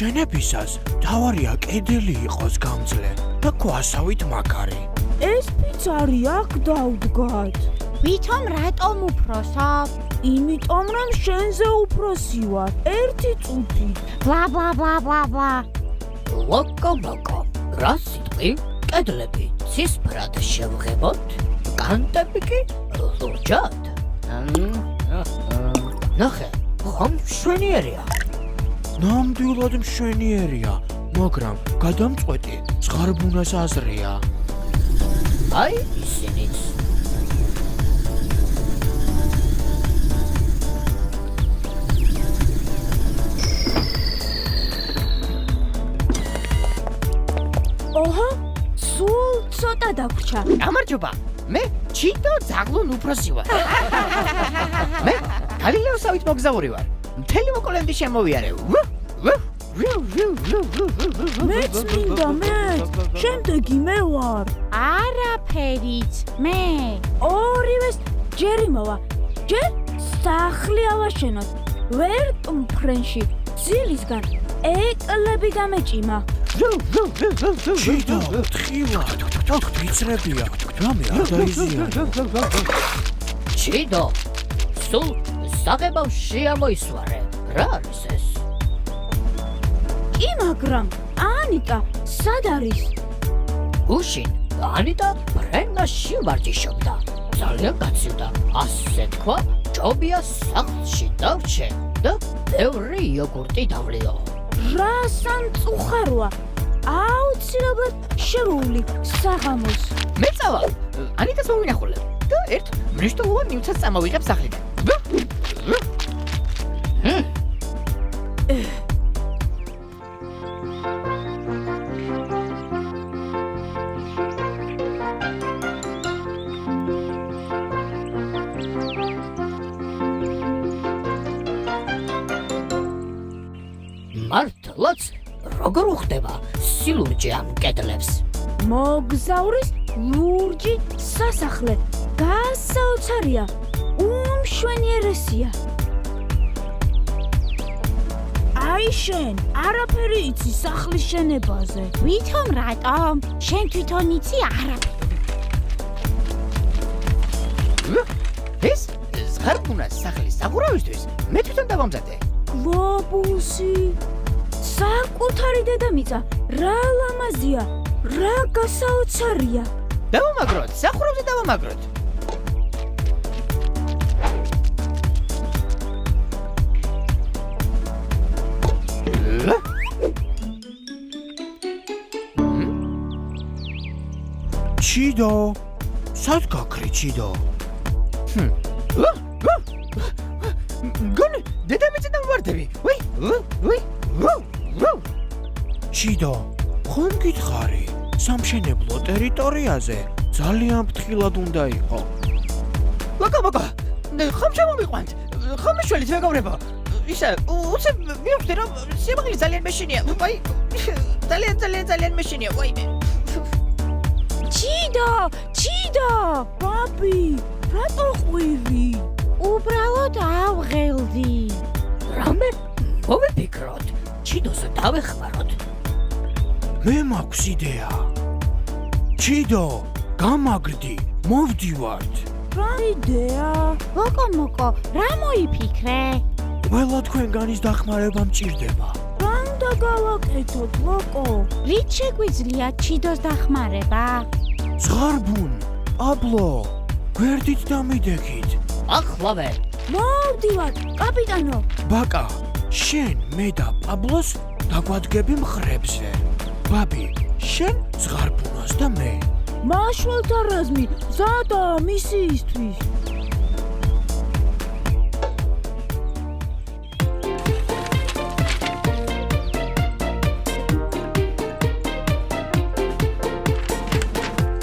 შენებისას თავარია კედელი იყოს გამძლე და ქვასავით მაგარი. ეს ფიცარი აქ დავდგათ. ვითომ რატომ უფროსო? იმიტომ რომ შენზე უფროსი ვარ. ერთი წუთით. ბლა ბლა ბლა ბლა ბლა. ლოკო, რა სიტყვი? კედლები ცისფრად შევღებოთ, კანტები კი ლურჯად. ნახე, ხომ მშვენიერია. ნამდვილად მშვენიერია, მაგრამ გადამწყვეტი ზღარბუნას აზრია. აი ისინიც. ოჰო, სულ ცოტა დაგვრჩა. გამარჯობა. მე ჩიტო ძაღლუნ უფროსი ვარ. მე გალილეოსავით მოგზაური ვარ. მთელი მოკოლემდი შემოვიარე. მეც მინდა, მეც. შემდეგი მე ვარ. არაფერიც, მე. ორივეს ჯერი მოვა. ჯერ სახლი ავაშენოთ. ვერტ მფრენში ძილისგან ეკლები გამეჭიმა. ჩიდო, თხილა, ვიწრებია, რამე არ დაიზიანო. ჩიდო, სულ საღებავში ამოისვარე. რა არის ეს? კი, მაგრამ ანიტა სად არის? უშინ ანიტა ფრენაში ვარჯიშობდა. ძალიან გაცივდა. ასე თქვა, ჯობია სახლში დავრჩე და ბევრი იოგურტი დავლიო. რა სამწუხაროა. აუცილებლად შევული საღამოს. მე წავა. ანიტას მოვინახულებ და ერთ მნიშვნელოვან ნივთს წამოვიღებ სახლიდან. მართლაც როგორ უხდება სილურჯე ამ კედლებს? მოგზაურის ლურჯი სასახლე გასაოცარია, უმშვენიერესია. აი შენ, არაფერი იცი სახლის შენებაზე. ვითომ რატომ? შენ თვითონ იცი არაფერი. ეს ზღარბუნას სახლის სახურავისთვის მე თვითონ დავამზადე. გლობუსი, საკუთარი დედამიწა, რა ლამაზია, რა გასაოცარია. დავამაგროთ, სახურავზე დავამაგროთ. ჩიდო, სად გაქრი ჩიდო? გონი, დედამიწიდან ვარდები. ჩიდო, ხომ გითხარი? სამშენებლო ტერიტორიაზე ძალიან ფრთხილად უნდა იყო. ლოკო, ხომ შემომიყვანთ? ხომ მიშველით მეგობრებო? ისა, უცებ მივხვდი რომ სიმაღლე ძალიან მეშინია. ვაი, ძალიან მეშინია. ვაიმე. ჩიდო, პაპი, რატო ყვივი? უბრალოდ ავღელდი. რამე? მოვიფიქროთ. ჩიდოზე დავეხმაროთ. მე მაქვს იდეა. ჩიდო, გამაგრდი, მოვდივართ. რა იდეა? ლოკო, რა მოიფიქრე? ყველა თქვენგანის დახმარება მჭირდება. რა უნდა გავაკეთოთ, ლოკო? რით შეგვიძლია ჩიდოს დახმარება? ზღარბუნ, პაბლო, გვერდით დამიდექით. ახლავე. მოვდივართ, კაპიტანო. ბაკა, შენ, მე და პაბლოს დაგვადგები მხრებზე. ბაბი, შენ ზღარბუნას და მე. მაშველთა რაზმი, ზადა მისიისთვის.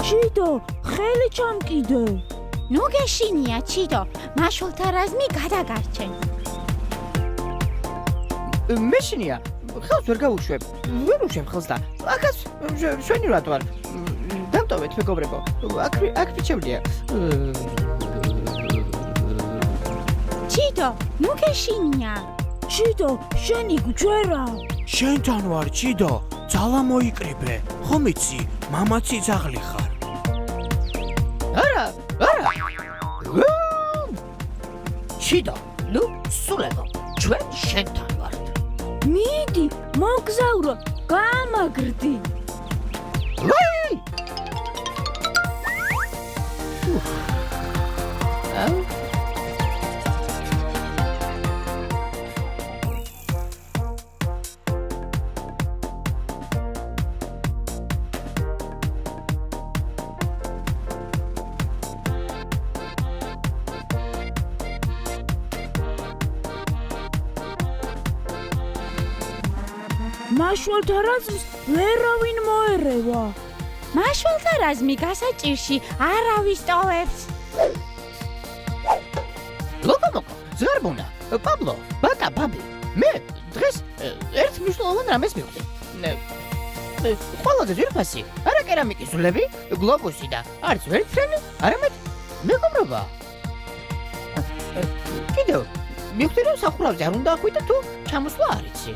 ჩიდო, ხელი ჩამკიდე. ნუ გეშინია ჩიდო, მაშველთა რაზმი გადაგარჩენ. მეშინია. ხელს ვერ გავუშვებ. ვერ უშვებ ხელს და ახაც შვენი რა ვარ. დამტოვეთ მეგობრებო. აქ ფიჩებდია. ჩიდო, ნუ გეშინია. ჩიდო, შენი გვჯერა. შენთან ვარ ჭიდო, ძალა მოიკრიბე. ხომ იცი, მამაცი ძაღლი ხარ. არა. შიდა, ნუ სულego, ჩვენ შენთან ვართ. მიდი, მოგზაურო, გამაგრდი. მაშველთა რაზმს ვერავინ მოერევა. მაშველთა რაზმი გასაჭირში არავის ტოვებს. ლოკომოკო, ზარბუნა, პაბლო, ბატა, ბაბი. მე დღეს ერთ მნიშვნელოვან რამეს მივხვდი. ყველაზე ძვირფასი, არა კერამიკის ძვლები, გლობუსი და არც ვერცრენი, არამედ მეგობრობა. კიდევ მივხვდი რომ სახურავზე არ უნდა ახვიდე თუ ჩამოსვლა არ იცი.